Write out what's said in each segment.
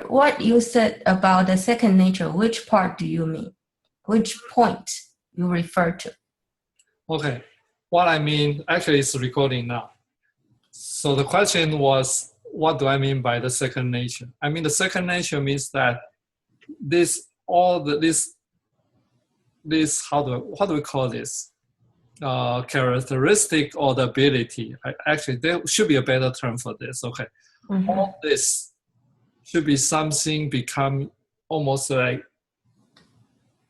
what you said about the second nature, which part do you mean? Which point you refer to? Okay, what I mean, actually it's recording now. So the question was, what do I mean by the second nature? I mean, the second nature means that this, how do we call this? Characteristic or the ability. Actually, there should be a better term for this. Okay, all this should be something become almost like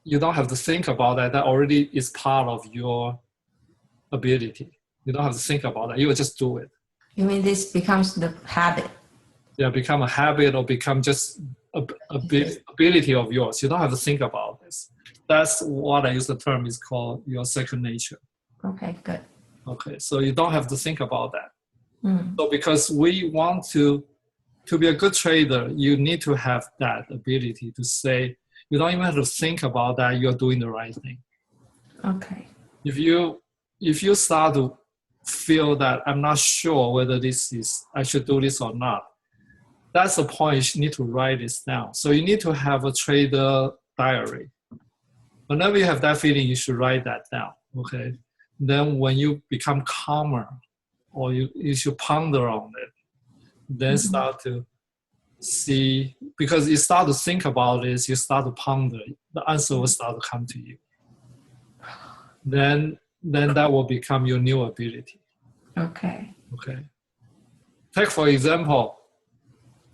you don't have to think about that. That already is part of your ability. You don't have to think about that. You will just do it. You mean this becomes the habit? Yeah, become a habit or become just a ability of yours. You don't have to think about this. That's what I use the term is called your second nature. Okay, good. Okay, so you don't have to think about that. So because we want to be a good trader, you need to have that ability to say, you don't even have to think about that, you're doing the right thing. Okay. If you start to feel that I'm not sure whether I should do this or not, that's the point. You need to write this down. So you need to have a trader diary. Whenever you have that feeling, you should write that down. Okay. Then when you become calmer, or you should ponder on it, then start to see, because you start to think about this, you start to ponder, the answer will start to come to you. Then that will become your new ability. Okay. Okay. Take for example,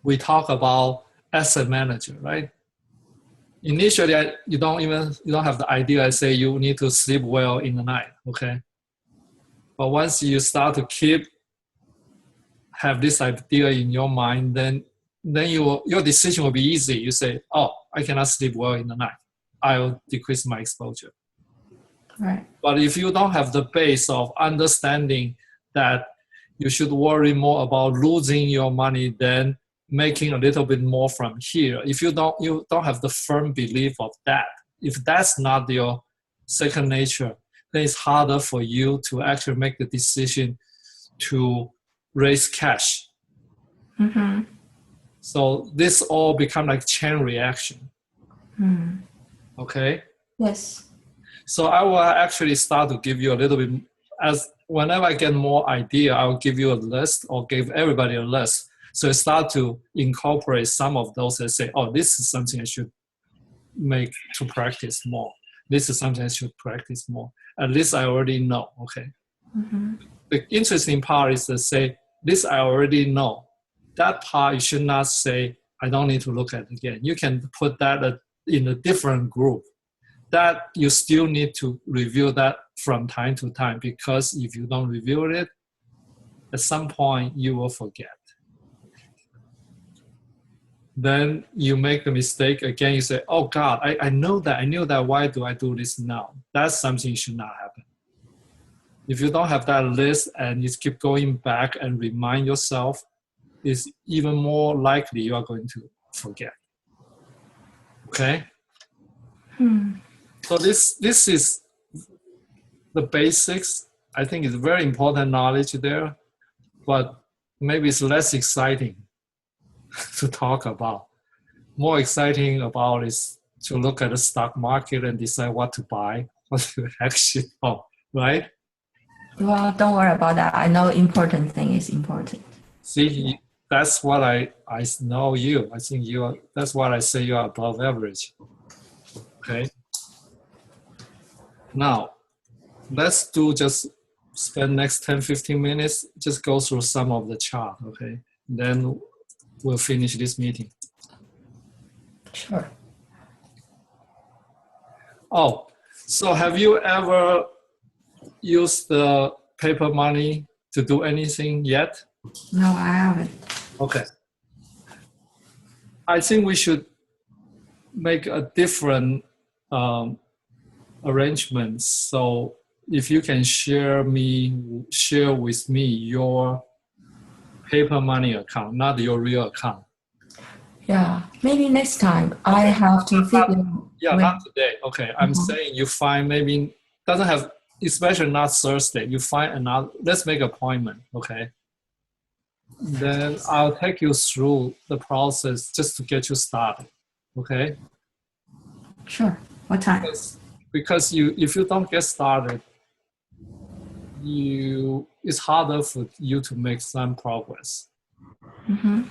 we talk about asset manager, right? Initially, you don't have the idea. I say you need to sleep well in the night, okay? But once you start to have this idea in your mind, then your decision will be easy. You say, oh, I cannot sleep well in the night. I'll decrease my exposure. Right. But if you don't have the base of understanding that you should worry more about losing your money than making a little bit more from here, if you don't have the firm belief of that, if that's not your second nature, then it's harder for you to actually make the decision to raise cash. So this all become like chain reaction. Okay? Yes. So I will actually start to give you a little bit, as whenever I get more idea, I will give you a list or give everybody a list. So I start to incorporate some of those and say, oh, this is something I should make to practice more. This is something I should practice more. At least I already know, okay? The interesting part is to say, this I already know. That part you should not say, I don't need to look at it again. You can put that in a different group. That you still need to review that from time to time, because if you don't review it, at some point you will forget. Then you make the mistake again, you say, oh God, I know that, I knew that, why do I do this now? That's something should not happen. If you don't have that list and you keep going back and remind yourself, it's even more likely you are going to forget. Okay? So this is the basics. I think it's very important knowledge there, but maybe it's less exciting to talk about. More exciting about is to look at the stock market and decide what to buy, what to actually own, right? Well, don't worry about that. I know important thing is important. See, that's what I know you. I think that's what I say you are above average. Okay. Now, let's just spend next 10-15 minutes, just go through some of the chart, okay? Then we'll finish this meeting. Sure. Oh, so have you ever used the paper money to do anything yet? No, I haven't. Okay. I think we should make a different arrangement. So if you can share with me your paper money account, not your real account. Yeah, maybe next time. Okay. I have to figure. Not today. Okay, I'm saying you find maybe doesn't have, especially not Thursday. You find another. Let's make an appointment. Okay. Then I'll take you through the process just to get you started. Okay? Sure. What time? Because if you don't get started, it's harder for you to make some progress. Mm-hmm.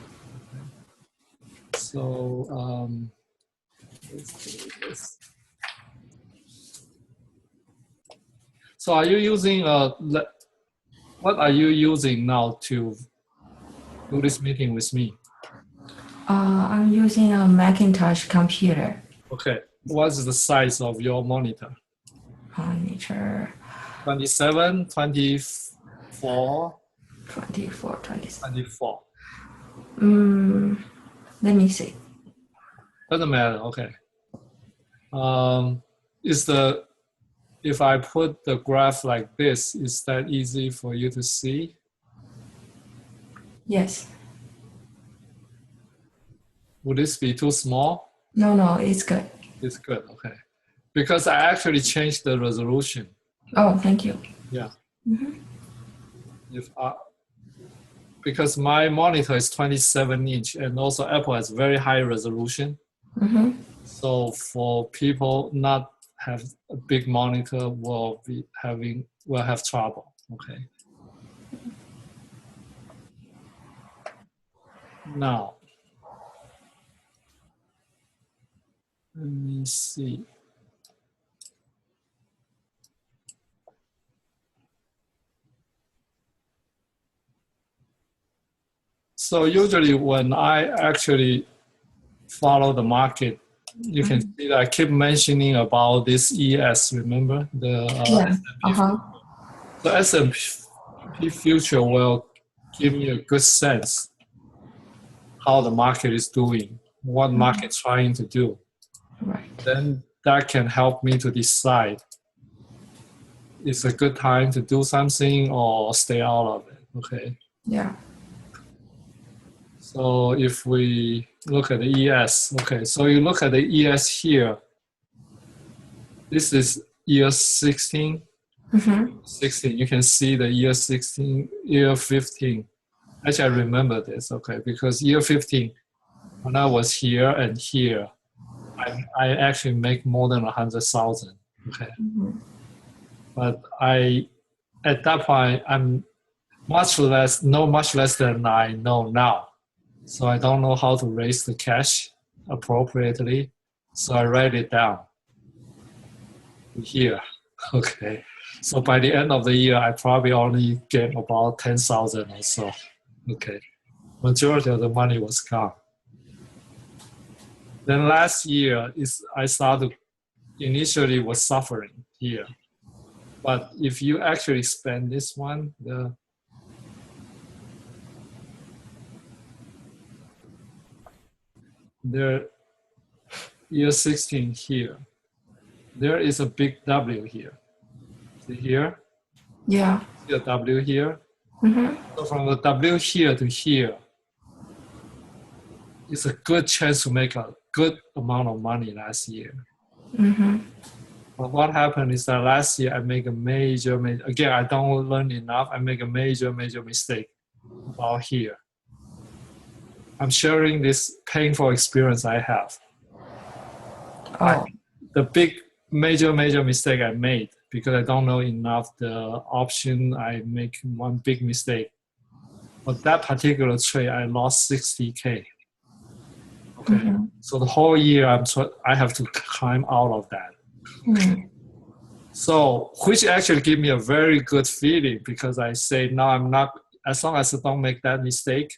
So let's do this. So are you using what are you using now to do this meeting with me? I'm using a Macintosh computer. Okay. What's the size of your monitor? Monitor 27, 24, 24, 27. 24. Let me see. Doesn't matter. Okay. If I put the graph like this, is that easy for you to see? Yes. Would this be too small? No, it's good. It's good. Okay. Because I actually changed the resolution. Oh, thank you. Yeah. Mm-hmm. Because my monitor is 27-inch and also Apple has very high resolution. Mm-hmm. So for people not have a big monitor will have trouble. Okay. Now, let me see. So usually when I actually follow the market, you can see that I keep mentioning about this ES, remember? The Yeah. S&P. So S&P future will give me a good sense how the market is doing, what market's trying to do. Right. Then that can help me to decide it's a good time to do something or stay out of it. Okay. Yeah. So if we look at the ES, okay, so you look at the ES here. This is year 16. Mm-hmm. 16. You can see the year 16, year 15. Actually, I remember this, okay, because year 15, when I was here and here, I actually make more than 100,000. Okay. Mm-hmm. But at that point, I'm much less than I know now. So I don't know how to raise the cash appropriately. So I write it down here. Okay. So by the end of the year, I probably only get about 10,000 or so. Okay. Majority of the money was gone. Then last year I started initially was suffering here. But if you actually spend this one, the year 16 here, there is a big W here. See here? Yeah. See a W here? Mm-hmm. So from the W here to here, it's a good chance to make a good amount of money last year. Mm-hmm. But what happened is that last year I make a major, again, I don't learn enough. I make a major mistake about here. I'm sharing this painful experience I have. Oh. The big major mistake I made because I don't know enough the option, I make one big mistake. But that particular trade, I lost 60K. Okay. Mm-hmm. So the whole year I have to climb out of that. Mm-hmm. So, which actually gave me a very good feeling because I say, now I'm not, as long as I don't make that mistake,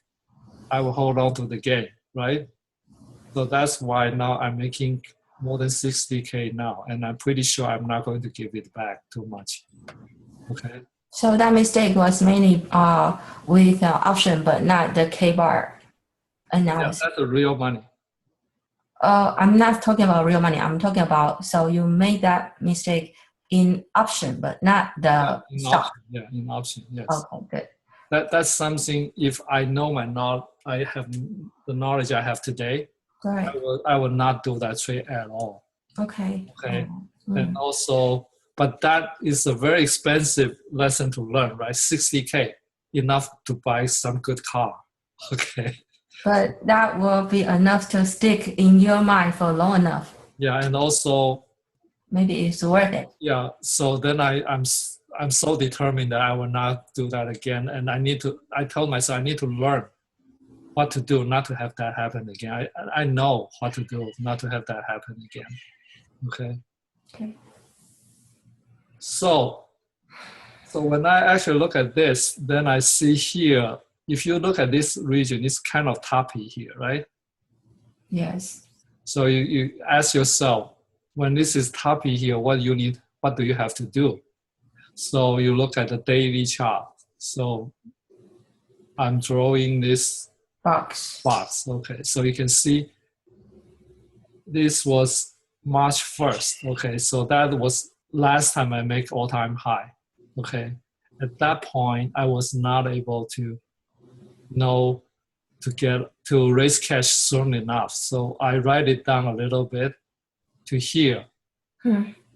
I will hold on to the game, right? So that's why now I'm making more than 60K now, and I'm pretty sure I'm not going to give it back too much. Okay. So that mistake was mainly with option, but not the K-bar analysis. Yeah, that's the real money. I'm not talking about real money. I'm talking about, so you made that mistake in option, but not the in stock. option. Yeah, in option. Yes. Okay, good. That's something. If I know I have the knowledge I have today. Right. I will not do that trade at all. Okay. Okay. And also, but that is a very expensive lesson to learn, right? 60K enough to buy some good car. Okay. But that will be enough to stick in your mind for long enough. Yeah, and also, Maybe it's worth it. yeah. So then I'm so determined that I will not do that again, and I told myself I need to learn what to do not to have that happen again. I know what to do not to have that happen again. Okay. Okay. So when I actually look at this, then I see here, if you look at this region, it's kind of toppy here, right? Yes. So you ask yourself, when this is toppy here, what do you have to do? So you look at the daily chart. So I'm drawing this Box. Okay, so you can see this was March 1st. Okay, so that was last time I make all-time high. Okay, at that point, I was not able to know to raise cash soon enough. So I write it down a little bit to here.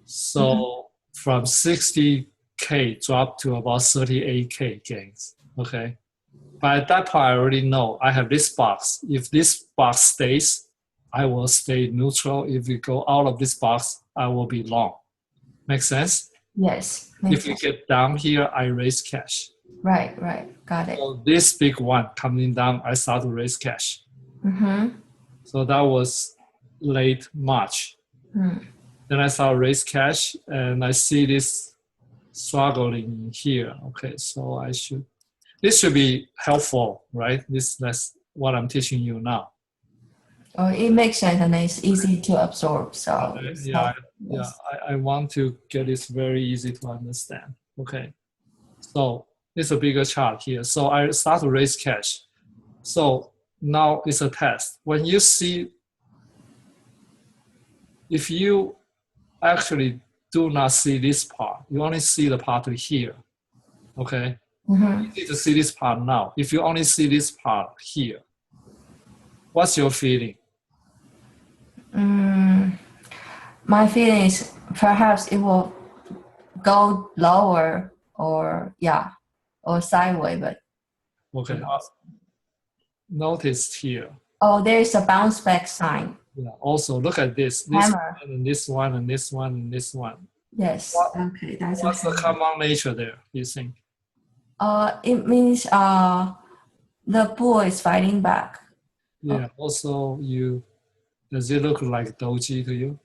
So from 60K drop to about 38K gains. Okay. But at that point, I already know I have this box. If this box stays, I will stay neutral. If we go out of this box, I will be long. Make sense? Yes. If you get down here, I raise cash. Right. Got it. So this big one coming down, I start to raise cash. So that was late March. Then I start to raise cash, and I see this struggling here. Okay, so this should be helpful, right? That's what I'm teaching you now. Oh, it makes sense and it's easy to absorb. So I want to get this very easy to understand. Okay, so it's a bigger chart here. So I start to raise cash. So now it's a test. When you see, if you actually do not see this part, you only see the part here. Okay. You need to see this part now. If you only see this part here, what's your feeling? My feeling is perhaps it will go lower or sideways, but Okay. Notice here. Oh, there is a bounce back sign. Yeah. Also, look at this. This one and this one and this one and this one. Yes. Okay. What's the common nature there, you think? It means the bull is fighting back. Yeah. Also, does it look like doji to you?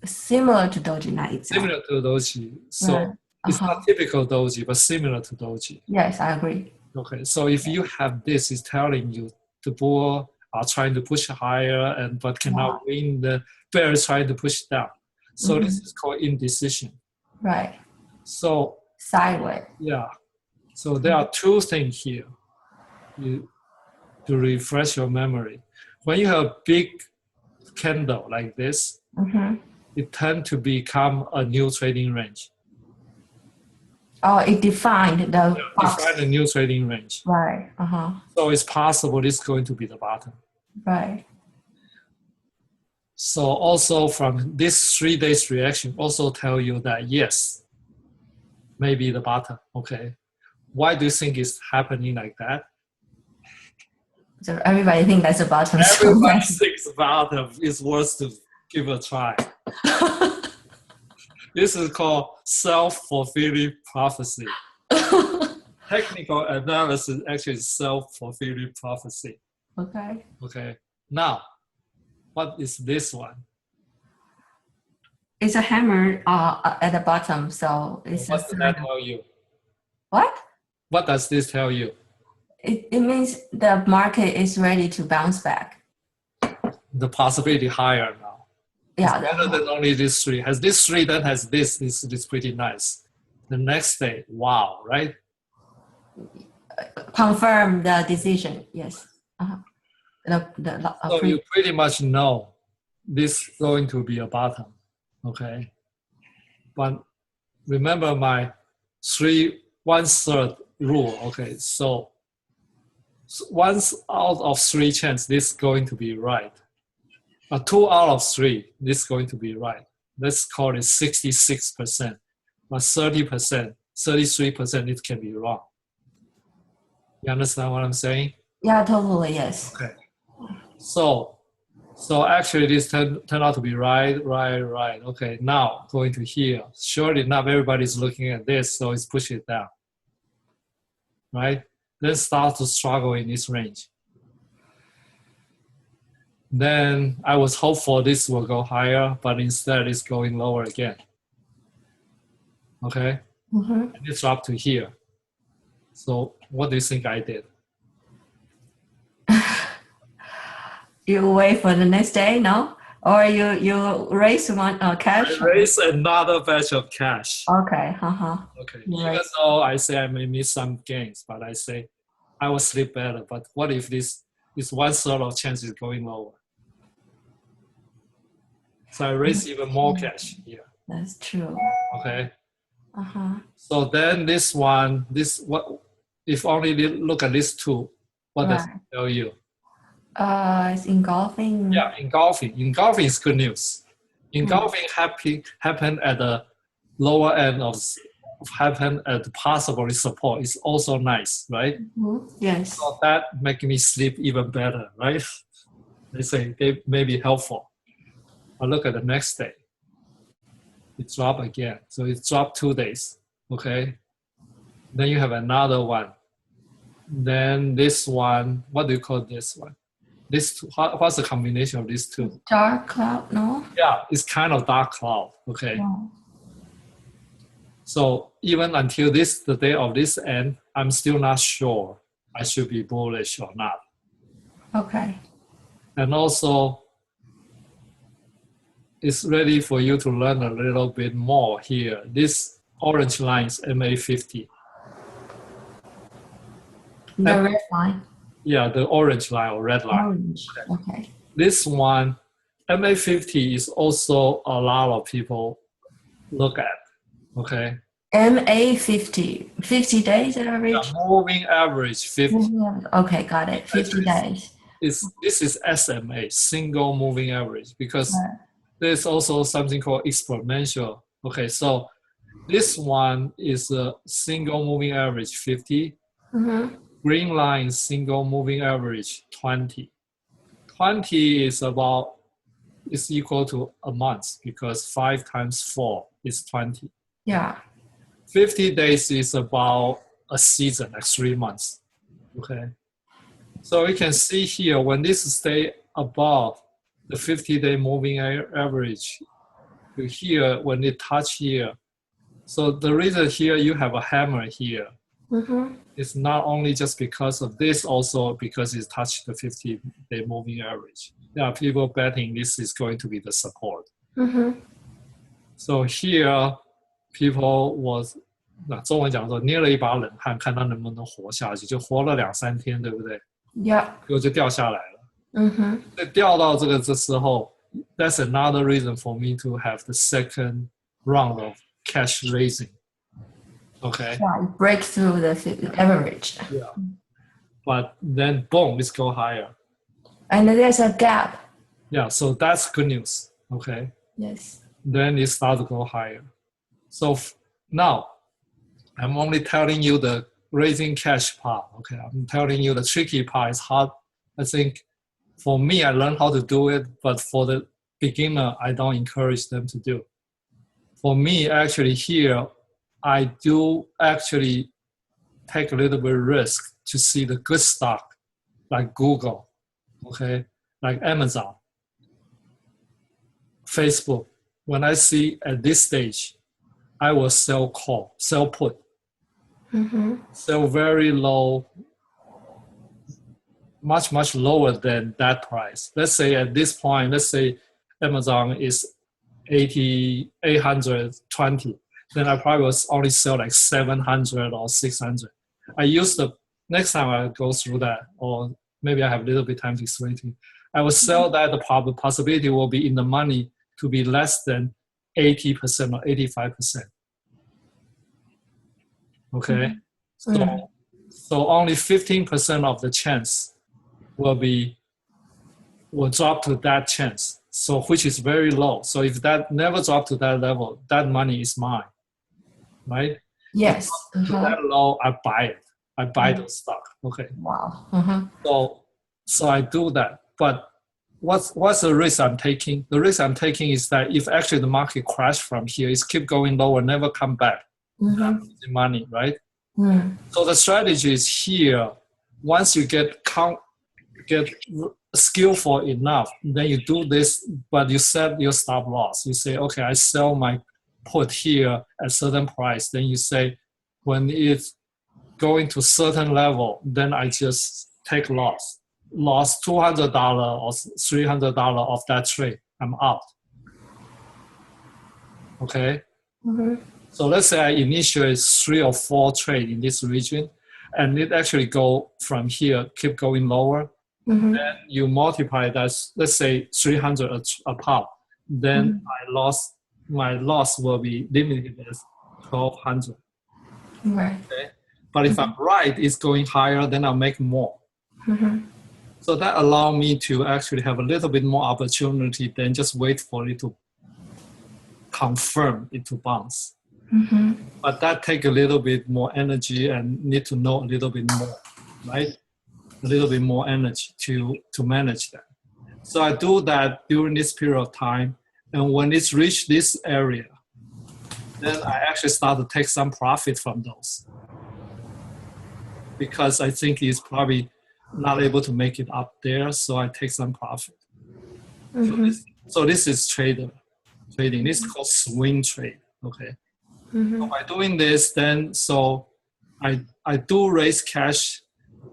Similar to doji, not exactly. Similar to doji. So it's not typical doji, but similar to doji. Yes, I agree. Okay. So if you have this, it's telling you the bull are trying to push higher but cannot win. The bear is trying to push down. So this is called indecision. Right. So sideways. Yeah. So there are two things here to refresh your memory. When you have a big candle like this, it tends to become a new trading range. Oh, it defined a new trading range. Right. So it's possible it's going to be the bottom. Right. So also from this 3 days reaction also tell you that yes, maybe the bottom. Okay. Why do you think it's happening like that? So everybody thinks that's a bottom. Everybody thinks bottom is worth to give a try. This is called self-fulfilling prophecy. Technical analysis actually is self-fulfilling prophecy. Okay. Okay. Now, what is this one? It's a hammer at the bottom, so it's what does that tell you? What? What does this tell you? It means the market is ready to bounce back. The possibility higher now. Yeah. It's better than only this 3. Has this 3, then has this is pretty nice. The next day, wow, right? Confirm the decision, yes. So you pretty much know this is going to be a bottom, okay? But remember my 1/3 rule, okay? So once out of 3 chance, this is going to be right. 2 out of 3, this is going to be right. Let's call it 66%. But 30%, 33%, it can be wrong. You understand what I'm saying? Yeah, totally. Yes. Okay. So actually this turned out to be right. Okay, now going to here. Surely enough, everybody's looking at this, so it's push it down, right? Then start to struggle in this range. Then I was hopeful this will go higher, but instead it's going lower again. Okay, and it's dropped to here. So what do you think I did? You wait for the next day, no? Or you raise one cash? I raised another batch of cash. Okay. Okay, Right. even though I say I may miss some gains, but I say I will sleep better. But what if this 1/3 of chance is going lower? So I raise even more cash here. That's true. Okay. Uh-huh. So then this one, what if only look at these two, what does it tell you? It's engulfing. Yeah, engulfing. Engulfing is good news. Engulfing happen at the lower end happen at possibly support is also nice, right? Yes. So that make me sleep even better, right? They say they may be helpful. But look at the next day. It dropped again. So it dropped 2 days. Okay. Then you have another one. Then this one, what do you call this one? What's the combination of these two? Dark cloud, no? Yeah, it's kind of dark cloud. Okay. Yeah. So even until the day of this end, I'm still not sure I should be bullish or not. Okay. And also, it's ready for you to learn a little bit more here. This orange line is MA50. The red line. Yeah, the orange line or red line. Orange. Okay. This one, MA50 is also a lot of people look at. Okay. MA50, 50 days average? Yeah, moving average 50. Okay, got it. 50 days. This is SMA, single moving average, because there's also something called exponential. Okay, so this one is a single moving average 50. Green line is single moving average 20. 20 is equal to a month because 5 times 4 is 20. Yeah. 50 days is about a season, like 3 months. Okay. So we can see here when this stay above the 50-day moving average to here, when it touch here. So the reason here you have a hammer here, it's not only just because of this, also because it touched the 50-day moving average. There are people betting this is going to be the support. So here, people was 中文讲说捏了一把冷汗，看他能不能活下去，就活了2-3天，对不对？ Yeah. 结果就掉下来了。所以掉到这时候 ，that's another reason for me to have the second round of cash raising. Okay. Yeah, break through the average. Yeah. But then boom, let's go higher. And there's a gap. Yeah, so that's good news. Okay. Yes. Then it starts to go higher. So now, I'm only telling you the raising cash part. Okay, I'm telling you the tricky part is hard. I think for me, I learned how to do it, but for the beginner, I don't encourage them to do. For me, actually here, I do actually take a little bit of risk to see the good stock, like Google, okay, like Amazon, Facebook. When I see at this stage, I will sell call, sell put, sell very low, much lower than that price. Let's say at this point, let's say Amazon is 820. Then I probably will only sell like 700 or 600. I use the next time I go through that, or maybe I have a little bit time to explain to you. I will sell that the possibility will be in the money to be less than 80% or 85%. Okay, so only 15% of the chance will drop to that chance. So which is very low. So if that never drop to that level, that money is mine, right? Yes. To that low, I buy it. I buy those stock. Okay. Wow. Mm-hmm. So I do that. But what's the risk I'm taking? The risk I'm taking is that if actually the market crash from here, it's keep going lower, never come back. I'm losing money, right? So the strategy is here. Once you get skillful enough, then you do this, but you set your stop loss. You say, okay, I sell my put here at certain price. Then you say, when it's going to certain level, then I just take loss $200 or $300 of that trade. I'm out. Okay. So let's say I initiate 3 or 4 trade in this region, and it actually go from here, keep going lower. Then you multiply that, let's say 300 a pop. Then my loss will be limited as 1,200. Right. Okay? But if I'm right, it's going higher, then I'll make more. So that allows me to actually have a little bit more opportunity than just wait for it to confirm it to bounce. But that takes a little bit more energy and need to know a little bit more, right? A little bit more energy to manage that. So I do that during this period of time. And when it's reached this area, then I actually start to take some profit from those. Because I think he's probably not able to make it up there, so I take some profit. So this is trading. This is called swing trade. Okay. So by doing this, then so I do raise cash,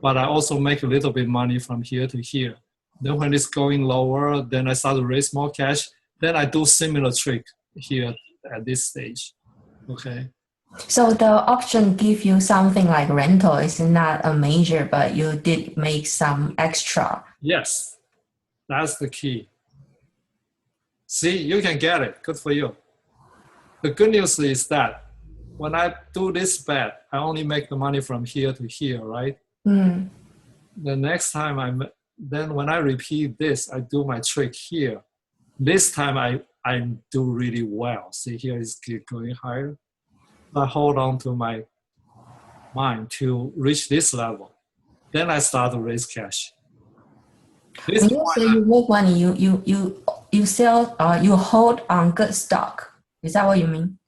but I also make a little bit money from here to here. Then when it's going lower, then I start to raise more cash. Then I do similar trick here at this stage. Okay. So the option give you something like rental. It's not a major, but you did make some extra. Yes, that's the key. See, you can get it. Good for you. The good news is that when I do this bet, I only make the money from here to here, right? The next time then when I repeat this, I do my trick here. This time I do really well. See, here is going higher. I hold on to my mind to reach this level. Then I start to raise cash. When you say you make money, you sell, you hold on good stock. Is that what you mean?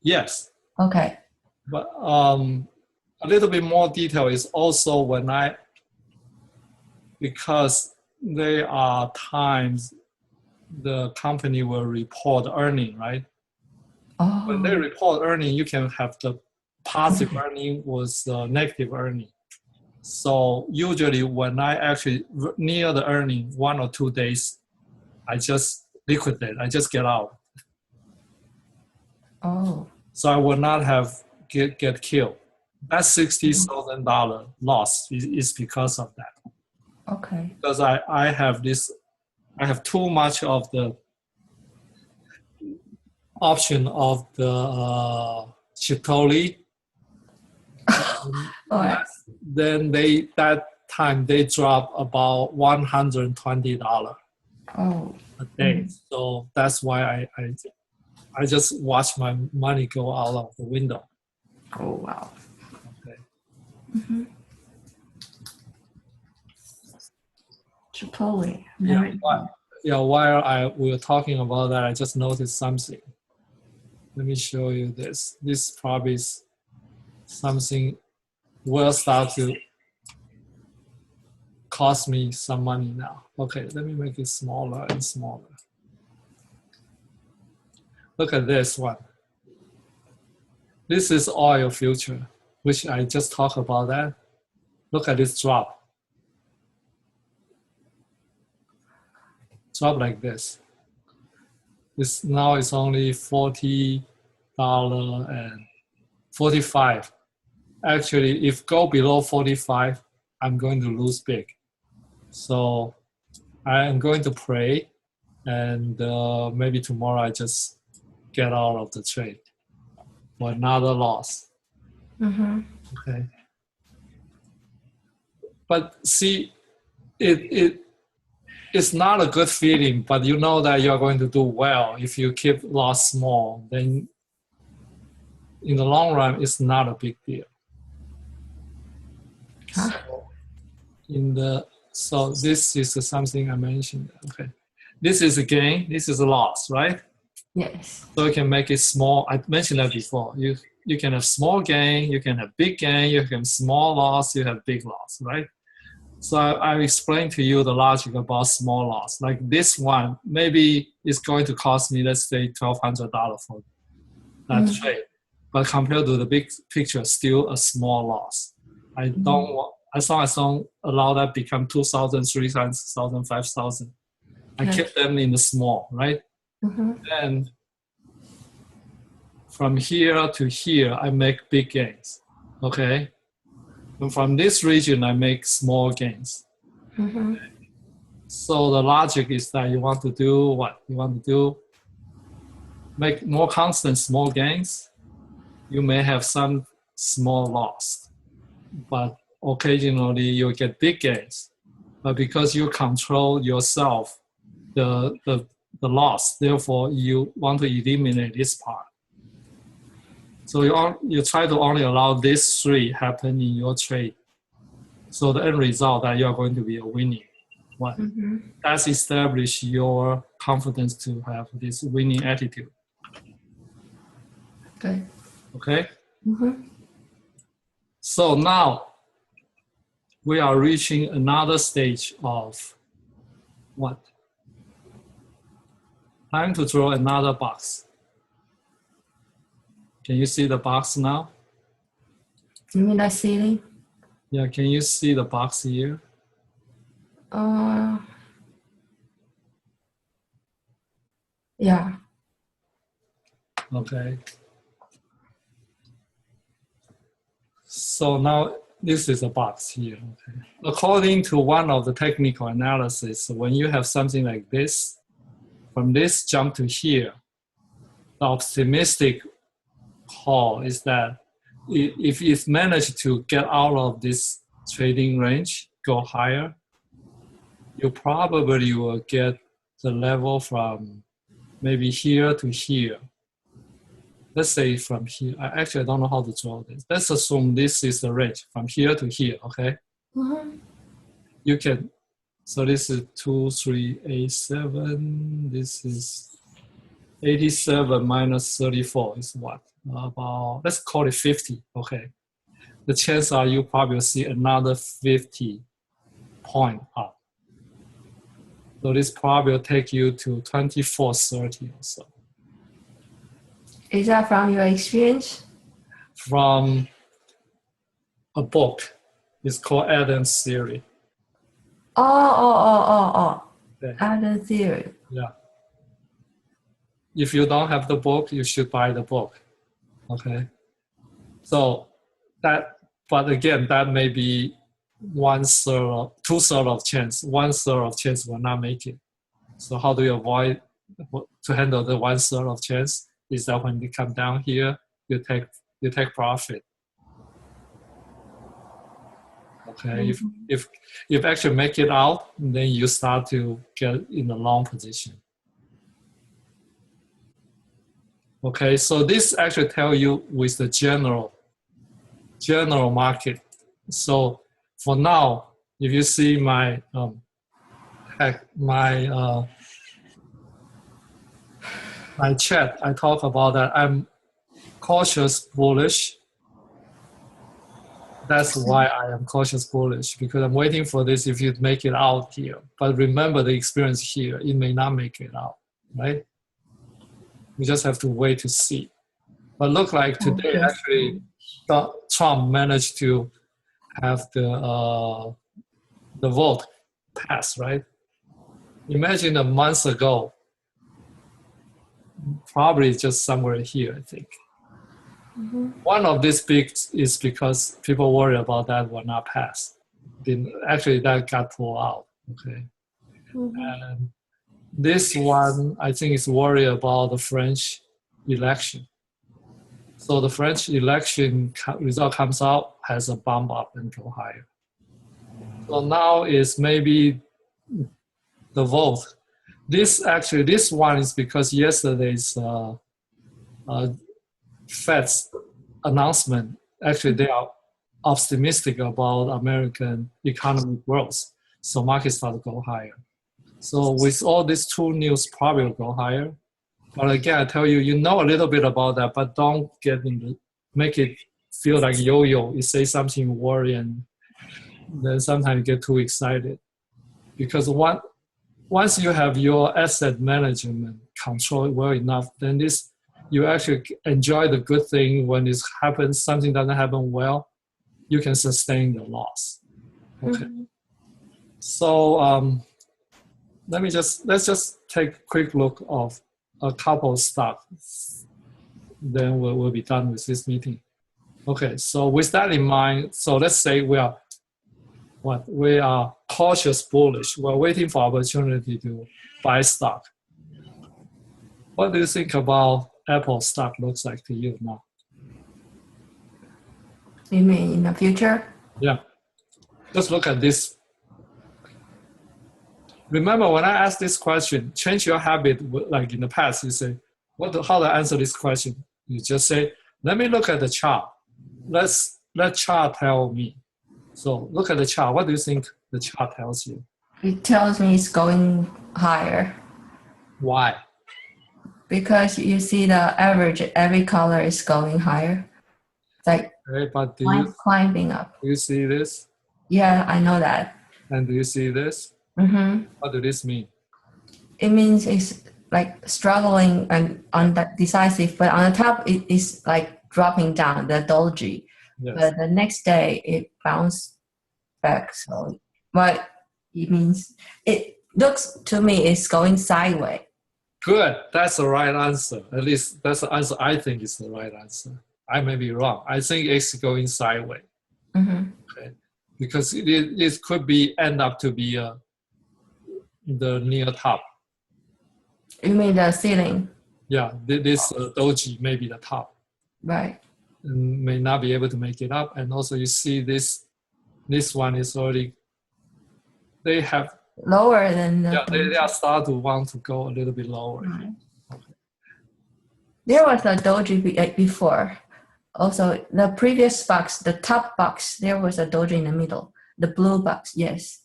Yes. Okay. But a little bit more detail is also because there are times the company will report earning, right? When they report earning, you can have the positive earning was negative earning. So usually when I actually near the earning 1 or 2 days, I just liquidate. I just get out. So I will not have get killed. That $60,000 loss is because of that. Okay. Because I have too much of the option of the Chipotle. Then that time they drop about $120 a day. So that's why I just watch my money go out of the window. Oh wow. Okay. Chipotle. While we were talking about that, I just noticed something. Let me show you this. This probably is something will start to cost me some money now. Okay, let me make it smaller and smaller. Look at this one. This is oil future, which I just talked about that. Look at this drop. Drop like this. This now is only $40 and 45. Actually, if go below 45, I'm going to lose big. So I am going to pray, and maybe tomorrow I just get out of the trade for another loss. Okay. But see, it's not a good feeling, but you know that you're going to do well. If you keep loss small, then in the long run, it's not a big deal. So so this is something I mentioned. Okay, this is a gain. This is a loss, right? Yes. So you can make it small. I mentioned that before. You can have small gain. You can have big gain. You can have small loss. You have big loss, right? So I explained to you the logic about small loss. Like this one, maybe it's going to cost me, let's say, $1,200 for that trade. But compared to the big picture, still a small loss. I don't want, as long as I don't allow that become 2,000, 3,000, 5,000. I keep them in the small, right? And from here to here, I make big gains, okay? And from this region, I make small gains. Okay. So the logic is that you want to do what? You want to do make more constant small gains. You may have some small loss, but occasionally you'll get big gains. But because you control yourself, the loss, therefore you want to eliminate this part. So you try to only allow these three happen in your trade. So the end result that you are going to be a winning one. That's establish your confidence to have this winning attitude. Good. Okay? So now we are reaching another stage of what? Time to draw another box. Can you see the box now? You mean that ceiling? Yeah, can you see the box here? Yeah. Okay. So now this is a box here. Okay. According to one of the technical analysis, when you have something like this, from this jump to here, the optimistic call is that if it's managed to get out of this trading range, go higher, you probably will get the level from maybe here to here. Let's say from here. I don't know how to draw this. Let's assume this is the range from here to here, okay? You can, so this is 2387. This is 87 minus 34 is what? About, let's call it 50, okay? The chances are you probably will see another 50 point up. So this probably will take you to 2430 or so. Is that from your experience? From a book. It's called Adam's Theory. Okay. Adam's Theory. Yeah. If you don't have the book, you should buy the book. Okay. So that, but again, that may be 1/3, 2/3 of chance. 1/3 of chance will not make it. So how do you avoid to handle the 1/3 of chance? Is that when you come down here, you take profit. Okay, if actually make it out, then you start to get in a long position. Okay, so this actually tell you with the general market. So for now, if you see my my chat, I talk about that I'm cautious bullish. That's why I am cautious bullish, because I'm waiting for this if you make it out here. But remember the experience here, it may not make it out, right? We just have to wait to see. But look like today, actually, Trump managed to have the vote pass, right? Imagine a month ago, probably just somewhere here, I think. One of these peaks is because people worry about that will not pass. Then actually that got pulled out, okay? And this one, I think, is worried about the French election. So the French election result comes out, has a bump up and go higher. So now is maybe the vote. This one is because yesterday's Fed's announcement, actually they are optimistic about American economic growth. So markets start to go higher. So with all these two news, probably will go higher. But again, I tell you, you know a little bit about that, but don't make it feel like yo-yo. You say something, you worry, and then sometimes you get too excited. Because once you have your asset management control well enough, then you actually enjoy the good thing. When it happens, something doesn't happen well, you can sustain the loss. Okay. Mm-hmm. So let's just take a quick look of a couple of stocks. Then we'll be done with this meeting. Okay. So with that in mind, so let's say we are cautious bullish. We're waiting for opportunity to buy stock. What do you think about Apple stock looks like to you now? You mean in the future? Yeah. Just look at this. Remember when I asked this question, change your habit, like in the past, you say, how to answer this question? You just say, let me look at the chart. Let chart tell me. So look at the chart. What do you think the chart tells you? It tells me it's going higher. Why? Because you see the average, every color is going higher. It's like okay, but climbing up. Do you see this? Yeah, I know that. And do you see this? Mm-hmm. What does this mean? It means it's like struggling and undecisive, but on the top it is like dropping down, the doji. Yes. But the next day it bounced back. So what it means, it looks to me it's going sideways. Good. That's the right answer. At least that's the answer I think is the right answer. I may be wrong. I think it's going sideways. Mm-hmm. Okay. Because it could end up to be the near top. You mean the ceiling? Yeah, this doji may be the top. Right. And may not be able to make it up. And also you see this one is already, they have lower than they are start to want to go a little bit lower. Right. Okay. There was a doji before. Also, the previous box, the top box, there was a doji in the middle. The blue box, yes.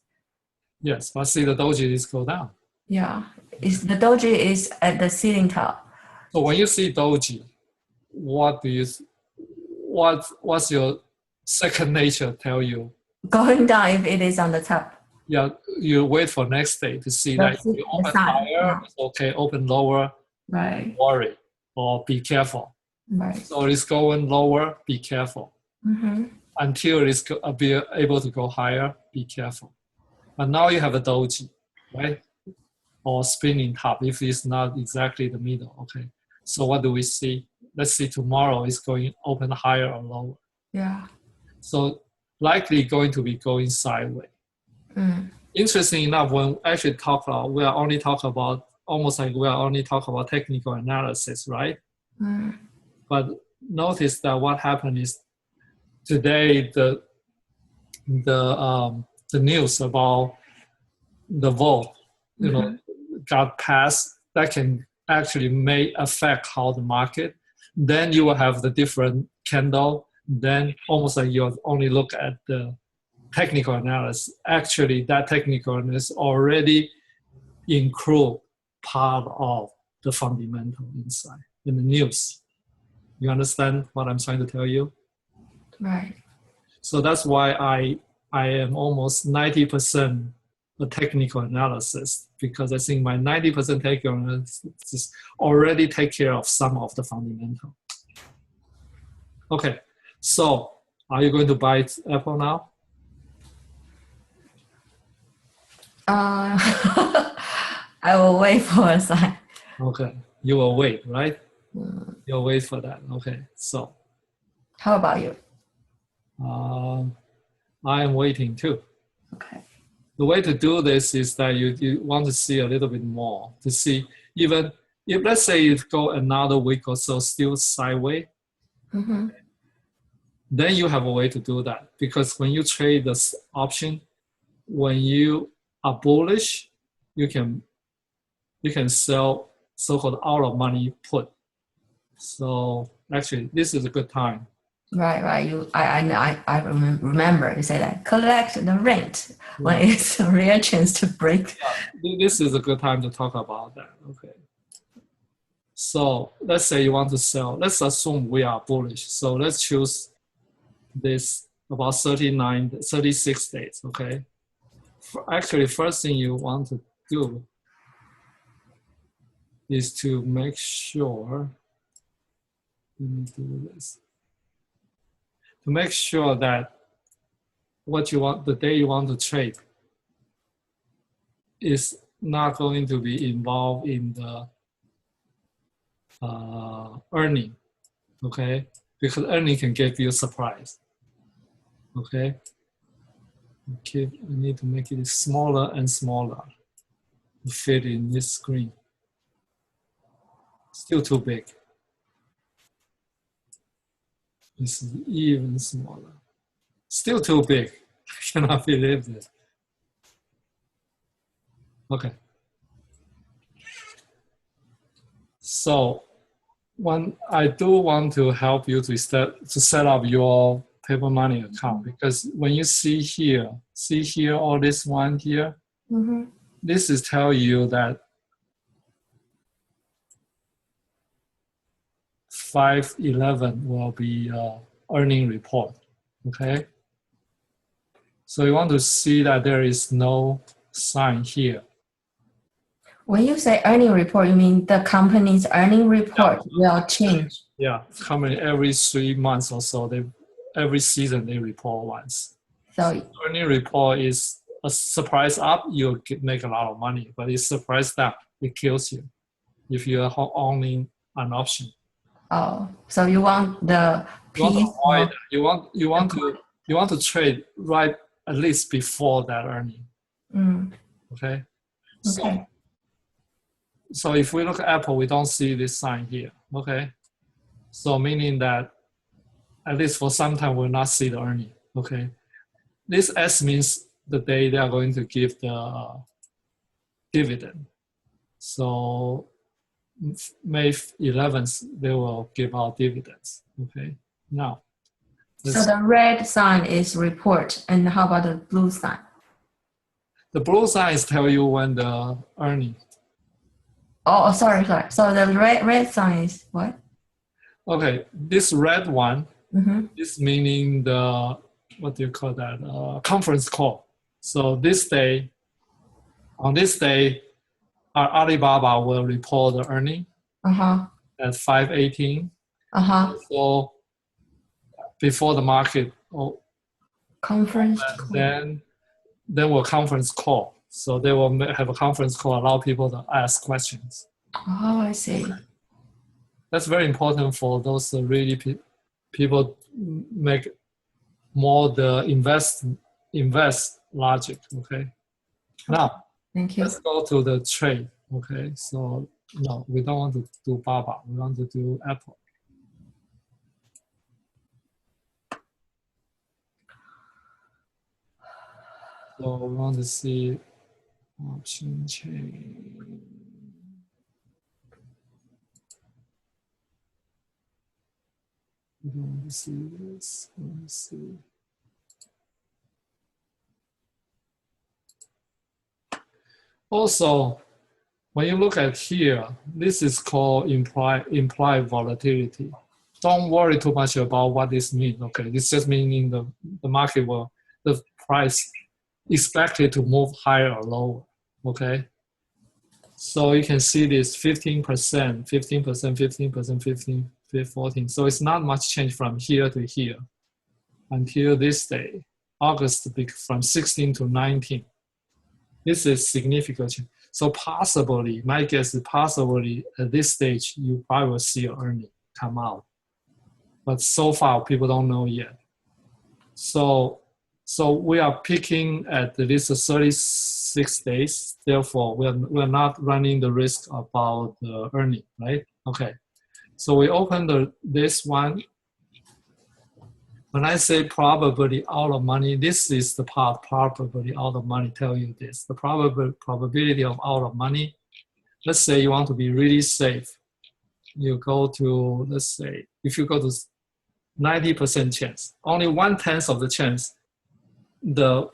Yes, but see the doji is go down. Yeah, the doji is at the ceiling top. So when you see doji, what's your second nature tell you? Going down if it is on the top. Yeah, you wait for next day to see that you open higher, yeah. It's okay, open lower, right. Worry or be careful. Right. So it's going lower, be careful. Mm-hmm. Until it's be able to go higher, be careful. But now you have a doji, right? Or spinning top if it's not exactly the middle, okay? So what do we see? Let's see tomorrow is going open higher or lower. Yeah. So likely going to be going sideways. Mm. Interesting enough, when we actually we are only talking about technical analysis, right? Mm. But notice that what happened is today the news about the vote, got passed. That can actually may affect how the market. Then you will have the different candle. Then almost like you only look at the technical analysis. Actually, that technical analysis already include part of the fundamental inside in the news. You understand what I'm trying to tell you? Right. So that's why I am almost 90% a technical analysis, because I think my 90% technical analysis already take care of some of the fundamental. Okay, so are you going to buy Apple now? I will wait for a sign. Okay, you will wait, right? You'll wait for that. Okay, so. How about you? I am waiting too. Okay. The way to do this is that you want to see a little bit more, to see even if, let's say, it go another week or so still sideways, mm-hmm. Then you have a way to do that. Because when you trade this option, when you are bullish, you can sell so-called out of money put. So actually, this is a good time Right. I remember you say that collect the rent when Yeah. it's a real chance to break. This is a good time to talk about that. Okay. So let's say you want to sell. Let's assume we are bullish. So let's choose this about 36 days. Okay. Actually, first thing you want to do is to make sure, let me do this, to make sure that what you want, the day you want to trade is not going to be involved in the earning, okay? Because earning can give you a surprise, okay? Okay, I need to make it smaller and smaller to fit in this screen. Still too big. This is even smaller. Still too big. I cannot believe this. Okay. So when I do want to help you to set up your paper money account, because when you see here all this one here, this is tell you that 5/11 will be earning report. Okay. So you want to see that there is no sign here. When you say earning report, you mean the company's earning report will change. Yeah, company every 3 months or so, every season they report once. So Earning report is a surprise up, you make a lot of money, but it's surprise down, it kills you if you are owning an option. so you want the You want to piece avoid that. You want to trade right at least before that earning. Okay. Okay. So if we look at Apple, we don't see this sign here. Okay. So meaning that at least for some time we'll not see the earning. Okay. This S means the day they are going to give the dividend. So May 11th, they will give out dividends. Okay. Now. So the red sign is report, and how about the blue sign? The blue signs tell you when the earning. Oh, sorry. So the red sign is what? Okay, this red one is meaning the, what do you call that, conference call. So on this day, Alibaba will report the earning at 5/18. So before the market, conference then will conference call. So they will have a conference call, allow people to ask questions. Oh, I see. That's very important for those really people make more the invest logic. Okay. Now, thank you. Let's go to the trade. Okay. So no, we don't want to do Baba. We want to do Apple. So we want to see option chain. We want to see this. Let's see. Also, when you look at here, this is called implied volatility. Don't worry too much about what this means. Okay, it's just meaning the market the price expected to move higher or lower. Okay, so you can see this 15%, 15%, 15%, 15, 14. So it's not much change from here to here until this day, August, from 16 to 19. This is significant change. So possibly, my guess is possibly at this stage, you probably will see an earning come out. But so far, people don't know yet. So we are picking at least 36 days. Therefore, we're not running the risk about the earning, right? Okay. So we open this one. When I say probability out of money, this is the part probability out of money tell you this. The probability of out of money, let's say you want to be really safe. You go to, let's say, if you go to 90% chance. Only 1/10 of the chance the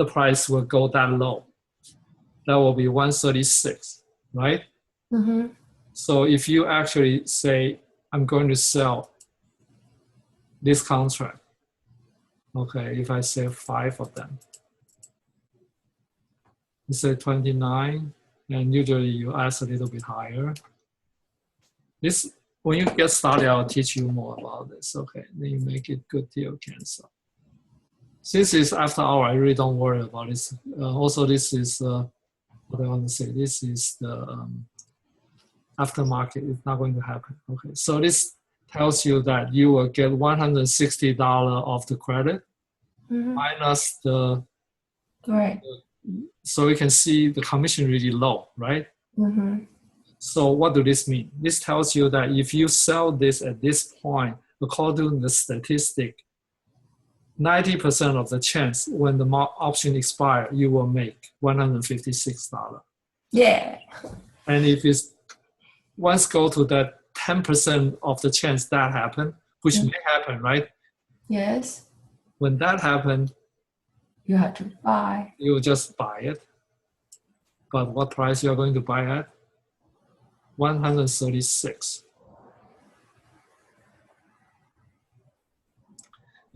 price will go that low. That will be 136, right? Mm-hmm. So if you actually say, I'm going to sell this contract, okay, if I say 5 of them, you say 29, and usually you ask a little bit higher. This, when you get started, I'll teach you more about this, okay? Then you make it good deal cancel. Since it's after hour, I really don't worry about this. Also, this is, what I want to say, this is the aftermarket. It's not going to happen, okay? So this tells you that you will get $160 off the credit, minus the, Right. so you can see the commission really low, right? So what does this mean? This tells you that if you sell this at this point, according to the statistic, 90% of the chance when the option expire, you will make $156. Yeah. And if it's once go to that 10% of the chance that happen, which may happen, right? Yes. When that happens, You have to buy. you just buy it. But what price you are going to buy at? 136.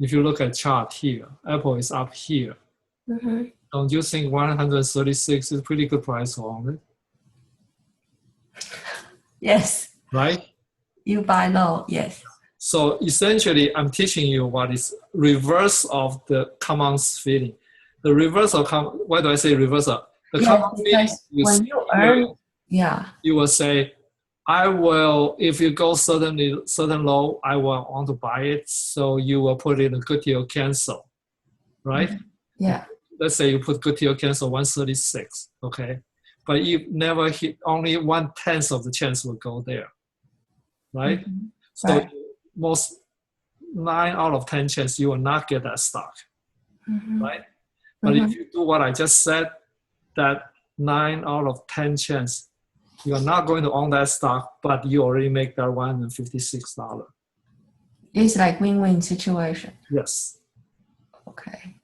If you look at chart here, Apple is up here. Don't you think 136 is a pretty good price to own it? Yes. Right? You buy low, yes. So essentially, I'm teaching you what is reverse of the common feeling. The reverse of why do I say reverse of? The common feeling, when you earn, you will say, I will, if you go certain low, I will want to buy it. So you will put in a good deal cancel, right? Yeah. Let's say you put good deal cancel 136, okay? But you never hit, only 1/10 of the chance will go there, right? So right. most 9 out of 10 chance you will not get that stock, right? But if you do what I just said, that 9 out of 10 chance, you are not going to own that stock, but you already make that $156. It's like win-win situation. Yes. Okay.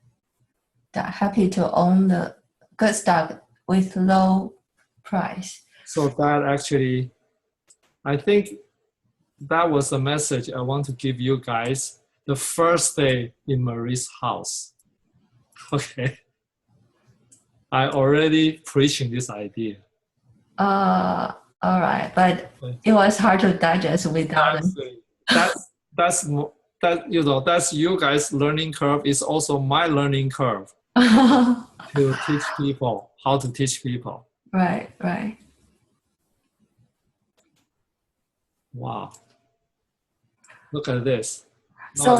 They're happy to own the good stock with low price. So that actually, I think that was the message I want to give you guys the first day in Marie's house. Okay. I already preaching this idea. All right, but it was hard to digest without that's you guys' learning curve is also my learning curve to teach people how to teach people. Right, right. Wow. Look at this. So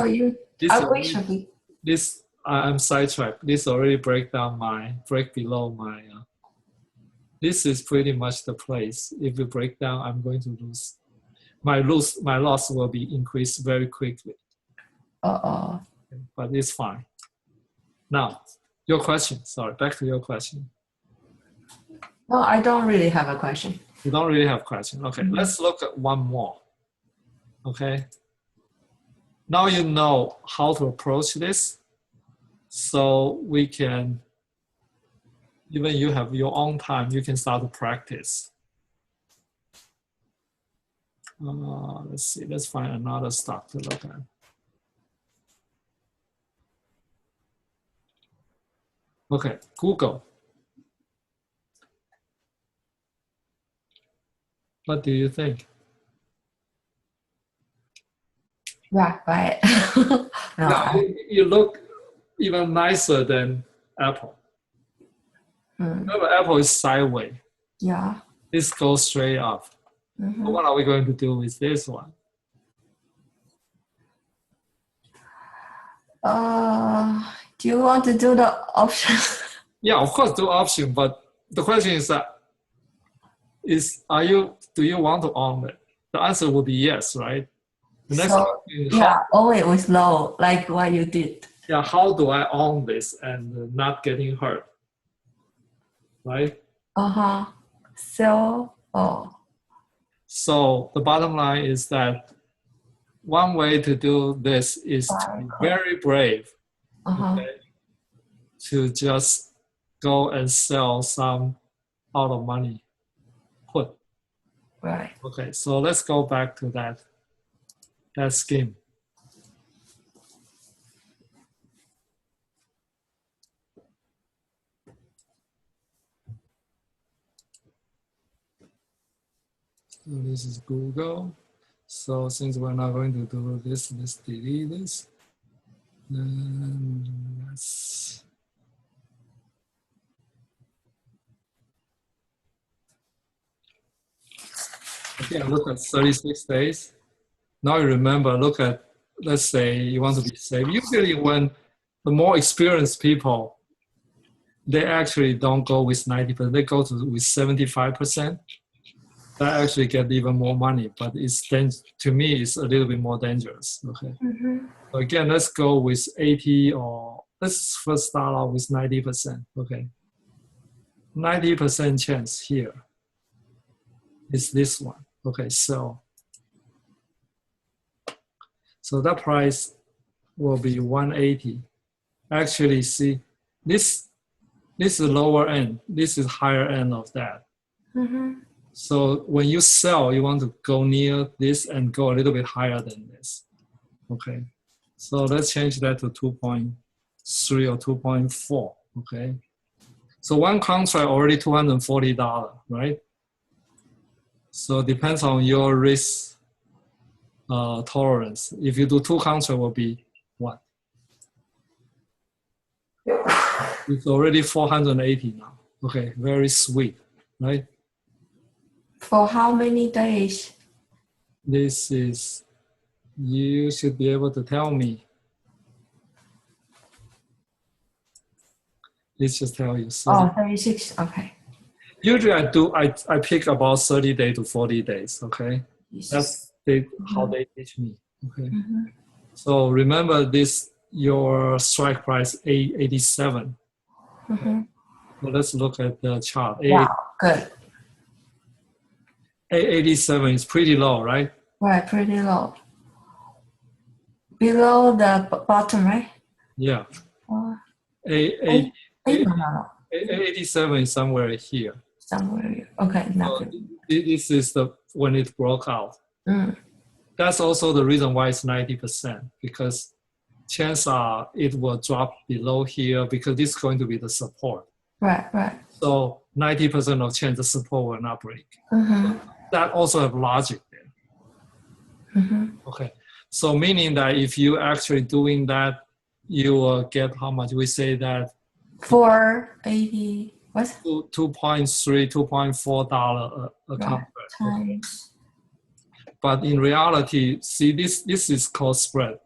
I'm sidetracked. This already break below my. This is pretty much the place. If you break down, I'm going to lose. My loss will be increased very quickly. But it's fine. Now, your question. Sorry, back to your question. No, I don't really have a question. You don't really have a question. Okay, let's look at one more. Okay. Now you know how to approach this. So we can, even you have your own time, you can start to practice. Let's see, let's find another stock to look at. Okay, Google. What do you think? Yeah, right. You look even nicer than Apple. Remember, Apple is sideways. Yeah. This goes straight up. So what are we going to do with this one? Do you want to do the option? Yeah, of course, do option. But the question is that do you want to own it? The answer would be yes, right? The next always with low, like what you did. Yeah, how do I own this and not getting hurt? Right? So the bottom line is that one way to do this is to be very brave. Okay, to just go and sell some out of money put. Right. Okay, so let's go back to that scheme. So this is Google. So since we're not going to do this, let's delete this. Then let's again look at 36 days. Now you remember, look at, let's say you want to be safe. Usually when the more experienced people, they actually don't go with 90%, they go with 75%. That actually get even more money, but to me, it's a little bit more dangerous. Okay. So again, let's go with 80, or let's first start out with 90%. Okay. 90% chance here is this one. Okay, so that price will be 180. Actually, see, this is lower end. This is higher end of that. So when you sell, you want to go near this and go a little bit higher than this. Okay. So let's change that to 2.3 or 2.4. Okay. So one contract already $240, right? So it depends on your risk tolerance. If you do two contracts, will be what? It's already 480 now. Okay, very sweet, right? For how many days? This is, you should be able to tell me. Let's just tell you. Oh, 36, okay. Usually I pick about 30 days to 40 days, okay? That's how they teach me, okay? So remember this, your strike price 887. So let's look at the chart. Wow, good. 887 is pretty low, right? Right, pretty low. Below the bottom, right? Yeah. 887 is somewhere here. Somewhere, okay. So this is when it broke out. That's also the reason why it's 90%, because chances are it will drop below here because this is going to be the support. Right. So 90% of chance the support will not break. So that also have logic there. Okay. So meaning that if you actually doing that, you will get how much? We say that 480, what? $2.3, $2.4 a contract. Times. But in reality, see, this is called spread.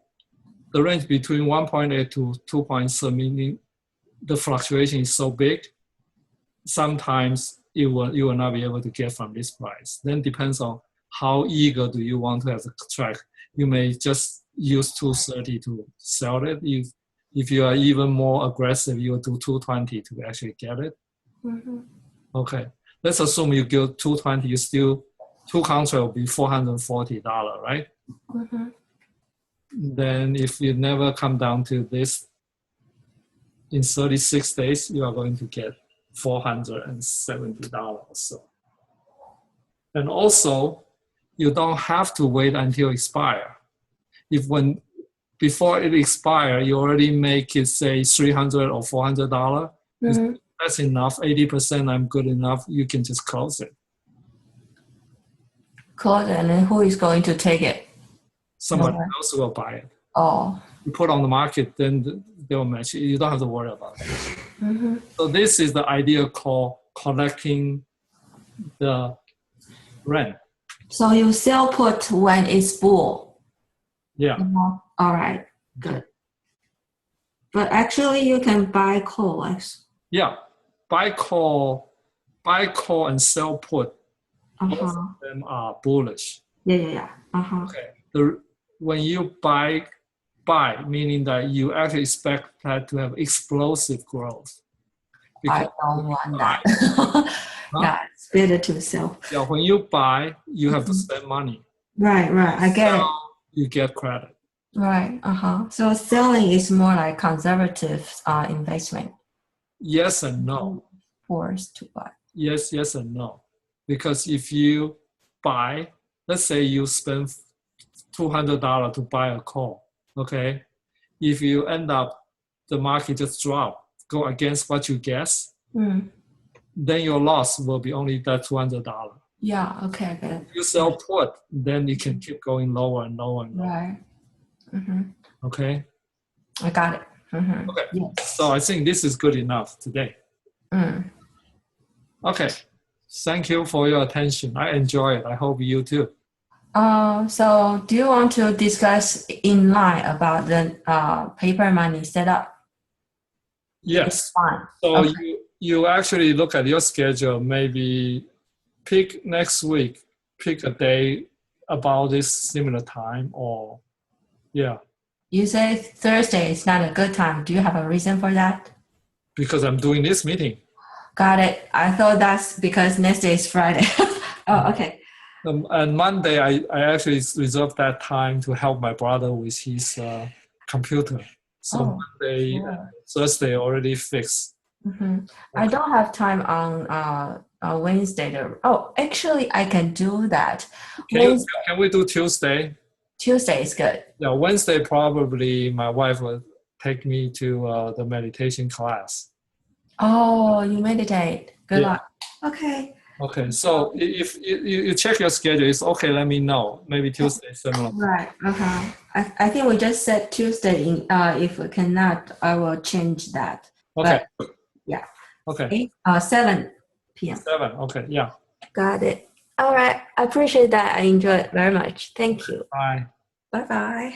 The range between 1.8 to 2.7, meaning the fluctuation is so big, sometimes you will not be able to get from this price. Then depends on how eager do you want to have the track. You may just use 230 to sell it. If you are even more aggressive, you will do 220 to actually get it. Okay, let's assume you get 220, you still, two contracts will be $440, right? Then if you never come down to this, in 36 days, you are going to get $470 or so. And also, you don't have to wait until expire. Before it expire, you already make it say $300 or $400, that's enough, 80% I'm good enough, you can just close it. Close it, and then who is going to take it? Somebody else will buy it. Oh. You put on the market, then they'll match it. You don't have to worry about it. So this is the idea called collecting the rent. So you sell put when it's full? Yeah. All right, good. But actually you can buy call. Yeah, buy call and sell put. Both of them are bullish. Yeah. Okay. When you buy, meaning that you actually expect that to have explosive growth. I don't want that. Yeah, it's better to sell. Yeah, when you buy, you have to spend money. Right, I get it. you get credit. Right. So selling is more like conservative investment. Yes and no. Forced to buy. Yes and no. Because if you buy, let's say you spend $200 to buy a call, okay? If you end up, the market just drop, go against what you guess, then your loss will be only that $200. Yeah, okay, good. If you sell put, then it can keep going lower and lower and lower. Right. Okay? I got it. Okay. Yes. So I think this is good enough today. Okay. Thank you for your attention. I enjoy it. I hope you too. So do you want to discuss in line about the paper money setup? Yes. Fine. So Okay. you actually look at your schedule, maybe pick next week, pick a day about this similar time or yeah. You say Thursday is not a good time. Do you have a reason for that? Because I'm doing this meeting. Got it. I thought that's because next day is Friday. Oh, okay. And Monday, I actually reserved that time to help my brother with his computer. So Monday, sure. Thursday already fixed. I don't have time on Wednesday. Actually, I can do that. Can we do Tuesday? Tuesday is good. Yeah, Wednesday probably my wife will take me to the meditation class. Oh, you meditate. Good luck. Okay. Okay, so if you check your schedule, it's okay, let me know. Maybe Tuesday is similar. Right. I think we just said Tuesday. If we cannot, I will change that. Okay. But, yeah. Okay. 7 p.m. 7. Okay. Yeah. Got it. All right. I appreciate that. I enjoyed it very much. Thank you. Bye. Bye-bye.